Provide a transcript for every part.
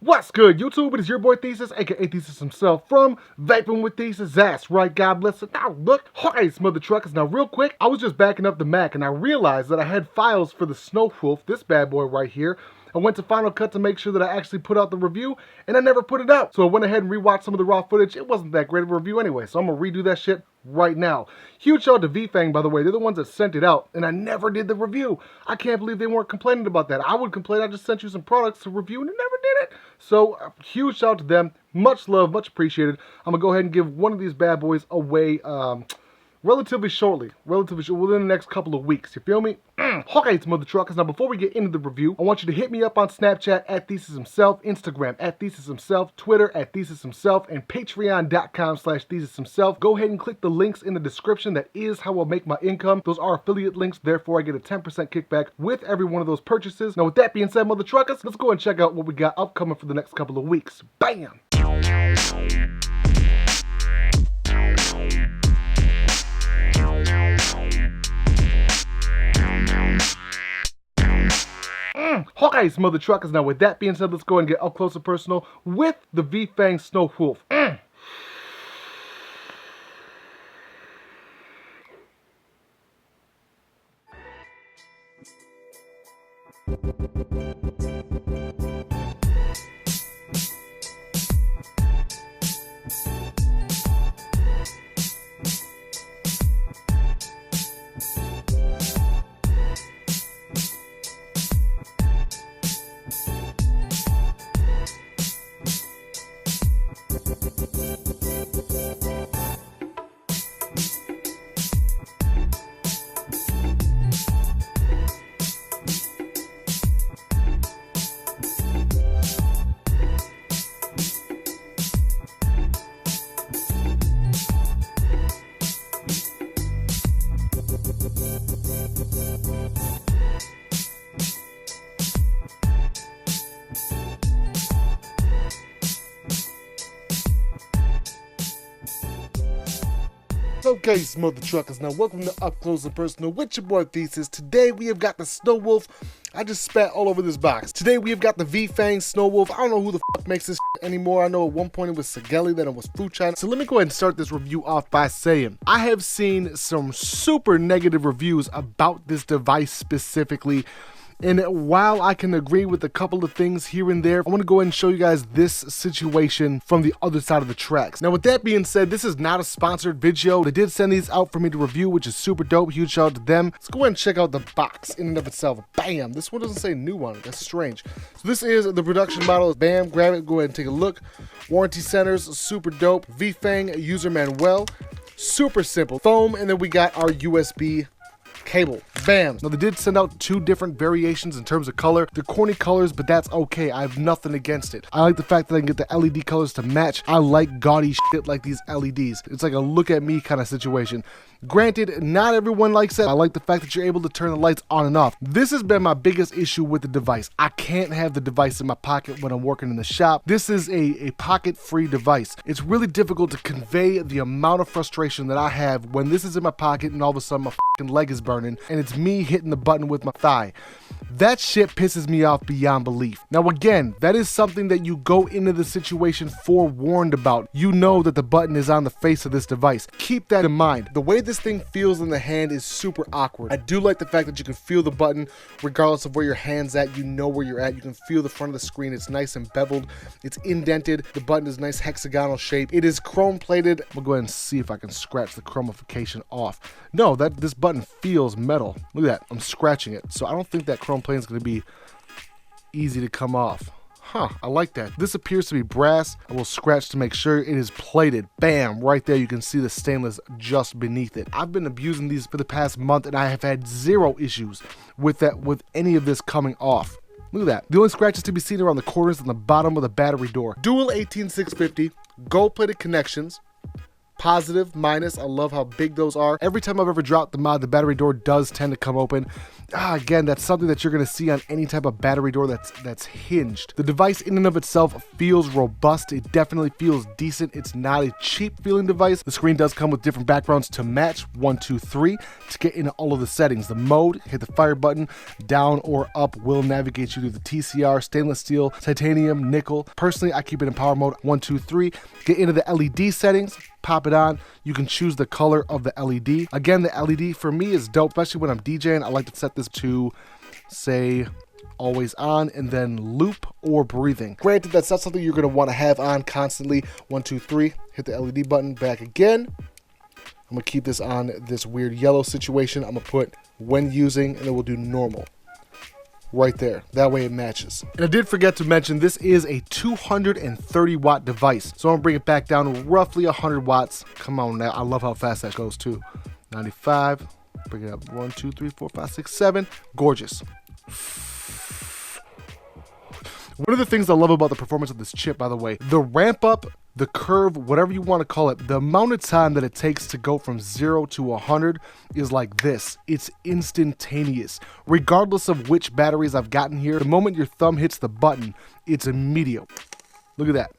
What's good, YouTube? It is your boy Thesis, aka Thesis himself, from Vaping with Thesis. That's right, God bless it. Now look, hi, mother truckers. Now real quick, I was just backing up the Mac and I realized that I had files for the Snow Wolf, this bad boy right here. I went to Final Cut to make sure that I actually put out the review, and I never put it out. So I went ahead and rewatched some of the raw footage. It wasn't that great of a review anyway, so I'm gonna redo that shit right now. Huge shout out to VFang, by the way. They're the ones that sent it out, and I never did the review. I can't believe they weren't complaining about that. I would complain. I just sent you some products to review, and they never did it. So huge shout out to them. Much love, much appreciated. I'm gonna go ahead and give one of these bad boys away relatively shortly, within the next couple of weeks. You feel me? Okay, it's mother truckers. Now, before we get into the review, I want you to hit me up on Snapchat at ThesisHimself, Instagram at ThesisHimself, Twitter at ThesisHimself, and Patreon.com/ThesisHimself. Go ahead and click the links in the description. That is how I'll make my income. Those are affiliate links, therefore I get a 10% kickback with every one of those purchases. Now, with that being said, mother truckers, let's go and check out what we got upcoming for the next couple of weeks. Bam! Okay, mother truckers. Now, with that being said, let's go and get up close and personal with the VFang Snow Wolf. Okay, mother truckers. Now, welcome to Up Close and Personal with your boy Thesis. Today we have got the Snow Wolf. I just spat all over this box. Today we have got the VFang Snow Wolf. I don't know who the fuck makes this anymore. I know at one point it was Sagelli, then it was Fuchan. So let me go ahead and start this review off by saying I have seen some super negative reviews about this device specifically. And while I can agree with a couple of things here and there, I want to go ahead and show you guys this situation from the other side of the tracks. Now, with that being said, this is not a sponsored video. They did send these out for me to review, which is super dope. Huge shout out to them. Let's go ahead and check out the box in and of itself. Bam! This one doesn't say new on it. That's strange. So this is the production model. Bam! Grab it. Go ahead and take a look. Warranty centers. Super dope. VFang user manual. Super simple. Foam, and then we got our USB cable. Bam. Now, they did send out two different variations in terms of color. They're corny colors, but that's okay. I have nothing against it. I like the fact that I can get the LED colors to match. I like gaudy shit like these LEDs. It's like a look at me kind of situation. Granted, not everyone likes it. I like the fact that you're able to turn the lights on and off. This has been my biggest issue with the device. I can't have the device in my pocket when I'm working in the shop. This is a pocket-free device. It's really difficult to convey the amount of frustration that I have when this is in my pocket and all of a sudden my fucking leg is burning and it's me hitting the button with my thigh. That shit pisses me off beyond belief. Now again, that is something that you go into the situation forewarned about. You know that the button is on the face of this device. Keep that in mind. The way this thing feels in the hand is super awkward. I do like the fact that you can feel the button regardless of where your hand's at. You know where you're at. You can feel the front of the screen. It's nice and beveled. It's indented. The button is nice hexagonal shape. It is chrome plated. I'm gonna go ahead and see if I can scratch the chromification off. No, this button feels metal. Look at that. I'm scratching it. So I don't think that chrome plate is going to be easy to come off. Huh, I like that. This appears to be brass. I will scratch to make sure it is plated. Bam, right there you can see the stainless just beneath it. I've been abusing these for the past month and I have had zero issues with any of this coming off. Look at that. The only scratches to be seen around the corners and the bottom of the battery door. Dual 18650, gold plated connections. positive, minus. I love how big those are. Every time I've ever dropped the mod, the battery door does tend to come open. Again, that's something that you're going to see on any type of battery door that's hinged. The device in and of itself feels robust. It definitely feels decent. It's not a cheap feeling device. The screen does come with different backgrounds to match 1, 2, 3 to get into all of the settings. The mode, hit the fire button, down or up will navigate you through the TCR, stainless steel, titanium, nickel. Personally, I keep it in power mode 1, 2, 3. Get into the LED settings. Pop it on. You can choose the color of the LED. Again, the LED for me is dope, especially when I'm DJing. I like to set this to, say, always on and then loop or breathing. Granted, that's not something you're going to want to have on constantly. 1, 2, 3. Hit the LED button. Back again. I'm going to keep this on this weird yellow situation. I'm going to put when using, and then we'll do normal. Right there. That way it matches. And I did forget to mention this is a 230 watt device. So I'm gonna bring it back down to roughly 100 watts. Come on now. I love how fast that goes too. 95. Bring it up. 1, 2, 3, 4, 5, 6, 7. Gorgeous. One of the things I love about the performance of this chip, by the way, the ramp up, the curve, whatever you want to call it, the amount of time that it takes to go from 0 to 100 is like this. It's instantaneous. Regardless of which batteries I've gotten here, the moment your thumb hits the button, it's immediate. Look at that.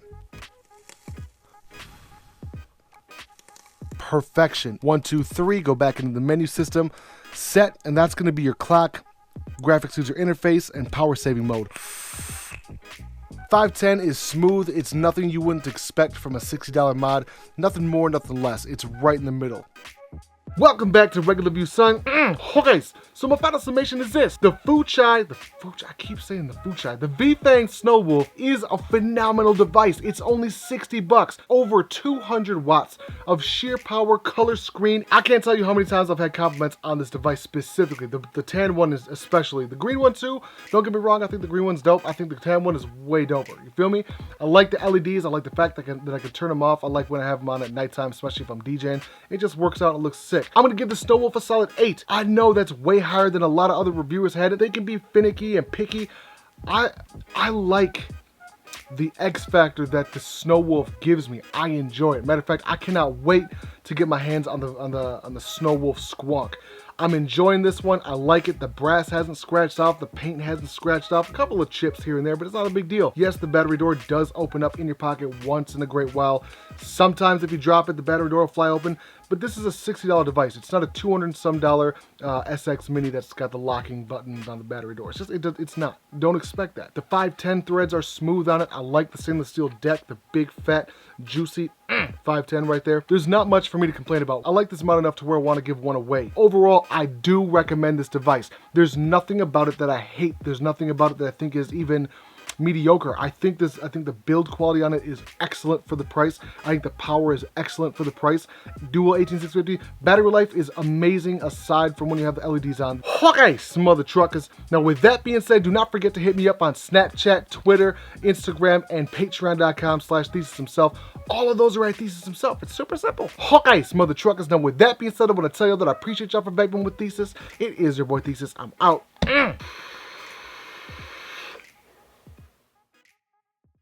Perfection. 1, 2, 3, go back into the menu system, set, and that's going to be your clock, graphics user interface, and power saving mode. 510 is smooth. It's nothing you wouldn't expect from a $60 mod. Nothing more, nothing less. It's right in the middle. Welcome back to Regular View, son. Okay, so my final summation is this. The Fuchai, I keep saying the Fuchai, the V-Fang Snow Wolf is a phenomenal device. It's only 60 bucks, over 200 watts of sheer power, color screen. I can't tell you how many times I've had compliments on this device specifically. The tan one is especially. The green one too, don't get me wrong, I think the green one's dope. I think the tan one is way doper, you feel me? I like the LEDs, I like the fact that I can turn them off. I like when I have them on at nighttime, especially if I'm DJing. It just works out, it looks sick. I'm gonna give the Snow Wolf a solid 8. I know that's way higher than a lot of other reviewers had it. They can be finicky and picky. I like the X factor that the Snow Wolf gives me. I enjoy it. Matter of fact, I cannot wait to get my hands on the Snow Wolf Squonk. I'm enjoying this one. I like it. The brass hasn't scratched off. The paint hasn't scratched off. A couple of chips here and there, but it's not a big deal. Yes, the battery door does open up in your pocket once in a great while. Sometimes if you drop it, the battery door will fly open, but this is a $60 device. It's not a $200 and some SX Mini that's got the locking buttons on the battery door. It's just, it's not. Don't expect that. The 510 threads are smooth on it. I like the stainless steel deck, the big, fat, juicy 510 right there. There's not much for me to complain about. I like this mod enough to where I want to give one away. Overall, I do recommend this device. There's nothing about it that I hate. There's nothing about it that I think is even mediocre. I think the build quality on it is excellent for the price. I think the power is excellent for the price. Dual 18650. Battery life is amazing aside from when you have the LEDs on. Okay, mother truckers. Now with that being said, do not forget to hit me up on Snapchat, Twitter, Instagram, and patreon.com/ThesisHimself. All of those are at Thesis Himself. It's super simple. Okay, mother truckers. Now with that being said, I want to tell you that I appreciate y'all for vaping with Thesis. It is your boy Thesis. I'm out.